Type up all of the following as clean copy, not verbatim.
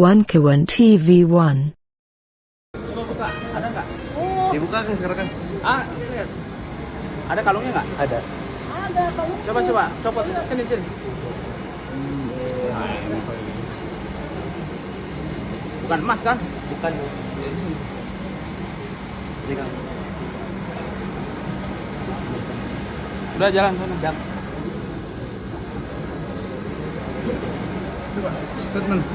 One Kewan TV1. Coba buka, ada nggak? Dibuka kan sekarang kan? Lihat. Ada kalungnya nggak? Ada. Ada kalungnya. Coba, copot. Sini. Bukan emas kan? Bukan. Ini kan. Udah jalan sana. Siap. Coba, statement.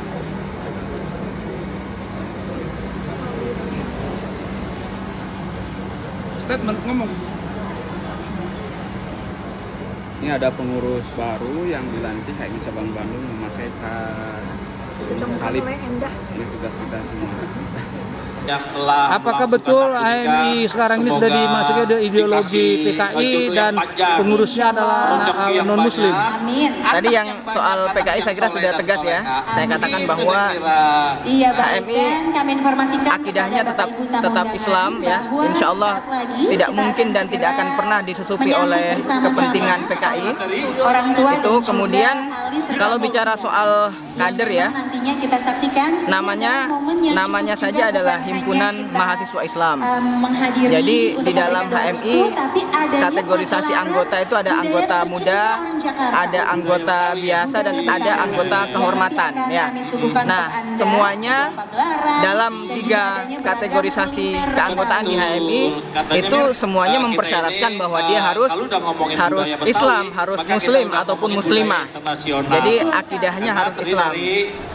Statement ngomong. Ini ada pengurus baru yang dilantik HMI Cabang Bandung memakai salib. Ini tugas kita semua. Apakah betul HMI sekarang ini sudah dimasuki ideologi PKI dan pengurusnya adalah non-muslim? Amin. Tadi yang soal PKI saya kira sudah tegas ya. Saya katakan bahwa Iya, HMI kami informasikan akidahnya kepada tetap Bapak Ibu tamu tetap undangan Islam ya. bahwa Insya Allah saat lagi tidak kita mungkin akan dan tidak akan segera pernah disusupi menyambut oleh bersama-sama kepentingan PKI. orang tua Itu dan juga kemudian ahli serta kalau hukum bicara soal yang kader ya, memang nantinya kita saksikan ini namanya adalah momen yang namanya cukup saja juga adalah bukan himpunan hanya kita, mahasiswa Islam. Menghadiri Jadi untuk di dalam memberikan doa HMI restu, tapi adanya kategorisasi pergelaran anggota itu ada budaya anggota tercermin muda, orang Jakarta. ada anggota biasa dan ada anggota kehormatan ya. Nah, semuanya dalam tiga kategorisasi keanggotaan di HMI itu semuanya mempersyaratkan bahwa dia harus Islam, harus muslim ataupun muslimah. Jadi akidahnya harus Islam.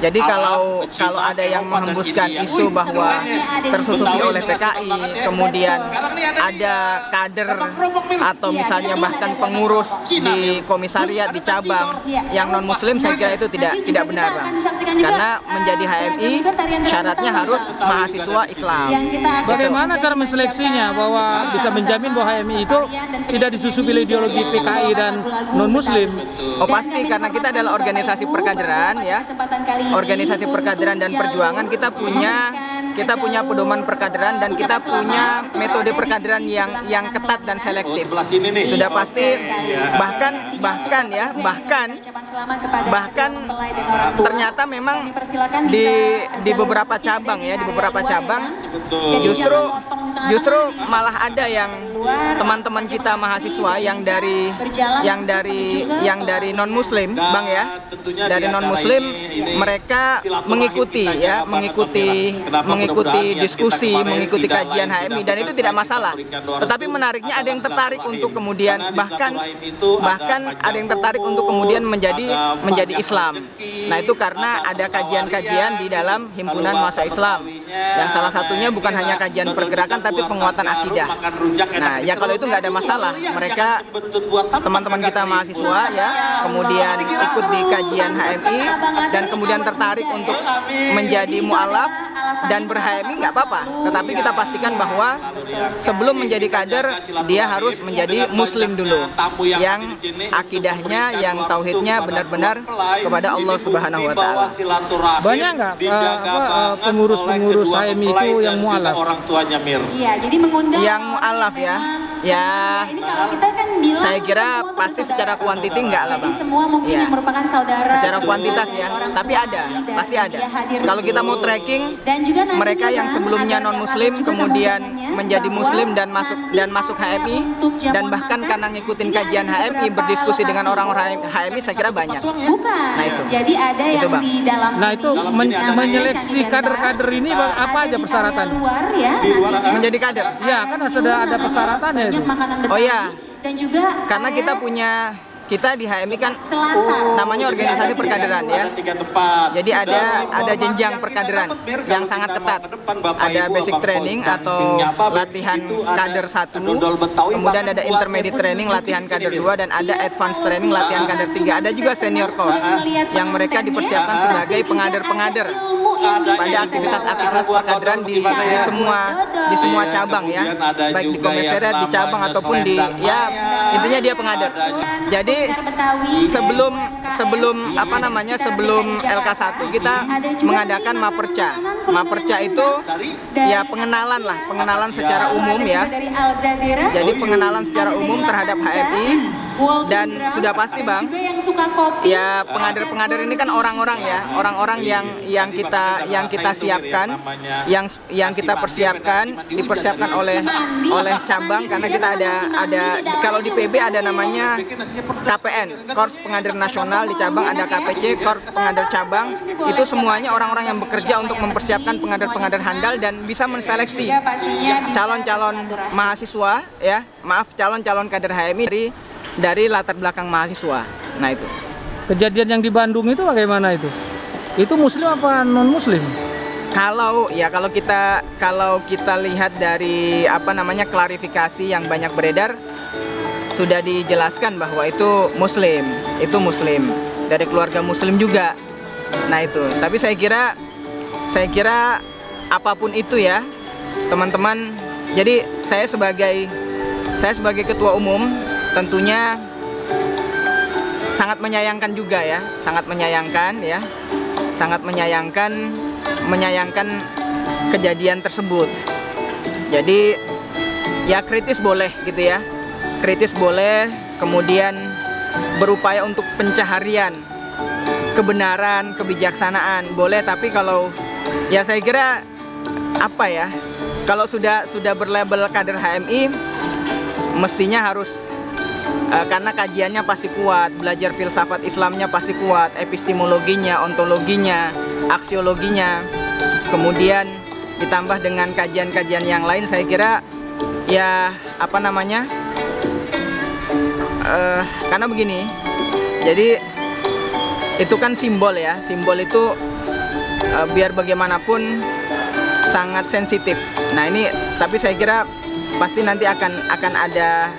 Jadi kalau ada yang menghembuskan isu bahwa tersusupi oleh PKI, kemudian ada kader atau misalnya bahkan pengurus di komisariat di cabang yang non muslim, saya kira itu tidak benar Bang. Karena menjadi HMI syaratnya harus mahasiswa Islam. Bagaimana cara menseleksinya bahwa bisa menjamin bahwa HMI itu tidak disusupi ideologi PKI dan non-muslim? Oh pasti, karena kita adalah organisasi perkaderan ya. Organisasi perkaderan dan perjuangan, kita punya pedoman perkaderan dan kita punya metode perkaderan yang ketat dan selektif. Sudah pasti bahkan ternyata memang di beberapa cabang ya, di beberapa cabang justru malah ada yang teman-teman kita mahasiswa yang dari non muslim Bang ya, dari non muslim mereka mengikuti diskusi, mengikuti kajian HMI dan itu tidak masalah. Tetapi menariknya ada yang tertarik untuk kemudian bahkan ada yang tertarik untuk kemudian menjadi Islam. Nah, itu karena ada kajian-kajian di dalam himpunan mahasiswa Islam. Yang salah satunya bukan hanya kajian pergerakan tapi penguatan akidah. Nah, ya kalau itu nggak ada masalah. Mereka teman-teman kita mahasiswa ya, kemudian ikut di kajian HMI dan kemudian tertarik untuk menjadi mualaf dan ber-HMI nggak apa-apa. Tetapi kita pastikan bahwa sebelum menjadi kader dia harus menjadi muslim dulu, yang akidahnya, yang tauhidnya benar-benar kepada Allah Subhanahu wa taala. Banyak nggak pengurus-pengurus HMI itu yang mualaf? Iya, jadi mengundang Yang mualaf ya. Ya, ini kalau kita kan bilang saya kira semua tuh pasti bersaudara. secara kuantiti enggak lah, Jadi Bang. semua mungkin Iya. yang merupakan saudara Secara gitu, kuantitas ya, orang tapi tua ada, dan pasti ada. dia hadir Kalau kita mau dulu. tracking Dan juga nantinya, mereka yang Bang, sebelumnya agar non muslim juga kemudian tamu menjadi bahwa muslim dan nanti masuk area HMI untuk dan jamuan bahkan makan, karena ngikutin ini kajian ada HMI beberapa berdiskusi dengan lokasi. orang-orang HMI saya kira banyak. Bukan. Nah, itu. Jadi ada Itu, yang Bang. di dalam Nah, sini. itu Namanya menyeleksi Candi kader-kader ini Ganda. apa Ada aja di persyaratan? area luar ya, nantinya. Menjadi kader. Ya, kan sudah ada persyaratannya banyak itu. makanan Oh, Betawi iya. dan juga Karena kita di HMI kan namanya organisasi perkaderan ya. Jadi ada jenjang perkaderan yang sangat ketat. Ada basic training atau latihan kader 1, kemudian ada intermediate training latihan kader 2 dan ada advanced training latihan kader 3. Ada juga senior course yang mereka dipersiapkan sebagai pengader-pengader pada aktivitas-aktivitas perkaderan di semua cabang ya. Baik di komisariat, di cabang ataupun di intinya dia pengader. Jadi sebelum LK1 kita mengadakan Maperca. Maperca itu ya pengenalan secara umum ya. Jadi pengenalan secara umum terhadap HMI, Dan sudah pasti Bang, juga yang suka kopi. ya pengader-pengader ini kan orang-orang ya, orang-orang yang kita siapkan, yang kita dipersiapkan oleh cabang, karena kita ada kalau di PB ada namanya KPN, Korps Pengader Nasional, di cabang ada KPC, Korps Pengader Cabang. Itu semuanya orang-orang yang bekerja untuk mempersiapkan pengader-pengader handal dan bisa menseleksi calon-calon mahasiswa ya, calon-calon kader HMI dari latar belakang mahasiswa. Nah itu. Kejadian yang di Bandung itu bagaimana itu? Itu muslim apa non muslim? Kalau kita lihat dari klarifikasi yang banyak beredar, sudah dijelaskan bahwa itu muslim dari keluarga muslim juga. Nah itu. Tapi saya kira apapun itu ya, teman-teman. Jadi saya sebagai ketua umum tentunya sangat menyayangkan juga ya, sangat menyayangkan kejadian tersebut. Jadi ya kritis boleh gitu ya, kritis boleh, kemudian berupaya untuk pencaharian kebenaran, kebijaksanaan boleh, tapi kalau ya saya kira kalau sudah berlabel kader HMI mestinya harus karena kajiannya pasti kuat, belajar filsafat Islamnya pasti kuat, epistemologinya, ontologinya, aksiologinya, kemudian ditambah dengan kajian-kajian yang lain, saya kira ya karena begini, jadi itu kan simbol ya, simbol itu biar bagaimanapun sangat sensitif. Nah ini, tapi saya kira pasti nanti akan ada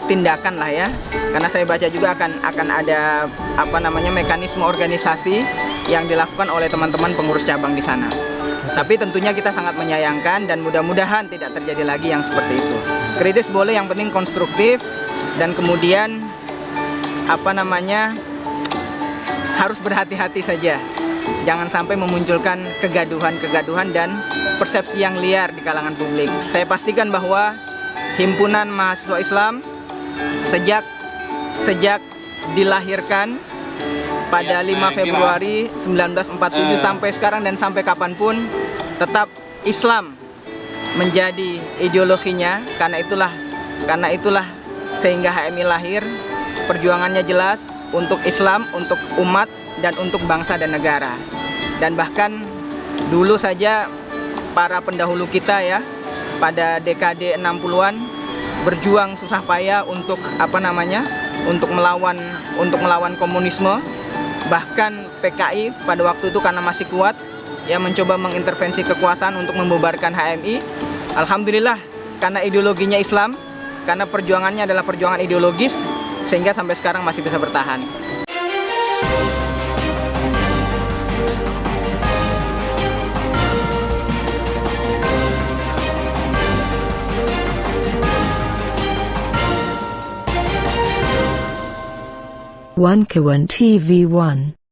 tindakan lah ya, karena saya baca juga akan ada mekanisme organisasi yang dilakukan oleh teman-teman pengurus cabang di sana. Tapi tentunya kita sangat menyayangkan dan mudah-mudahan tidak terjadi lagi yang seperti itu. Kritis boleh, yang penting konstruktif, dan kemudian harus berhati-hati saja. Jangan sampai memunculkan kegaduhan dan persepsi yang liar di kalangan publik. Saya pastikan bahwa Himpunan Mahasiswa Islam sejak dilahirkan pada 5 Februari 1947 sampai sekarang dan sampai kapanpun tetap Islam menjadi ideologinya. Karena itulah sehingga HMI lahir. Perjuangannya jelas untuk Islam, untuk umat, dan untuk bangsa dan negara. Dan bahkan dulu saja para pendahulu kita ya, pada dekade 60-an berjuang susah payah untuk untuk melawan komunisme. Bahkan PKI pada waktu itu karena masih kuat ya mencoba mengintervensi kekuasaan untuk membubarkan HMI. Alhamdulillah, karena ideologinya Islam, karena perjuangannya adalah perjuangan ideologis, sehingga sampai sekarang masih bisa bertahan. One Kawan TV 1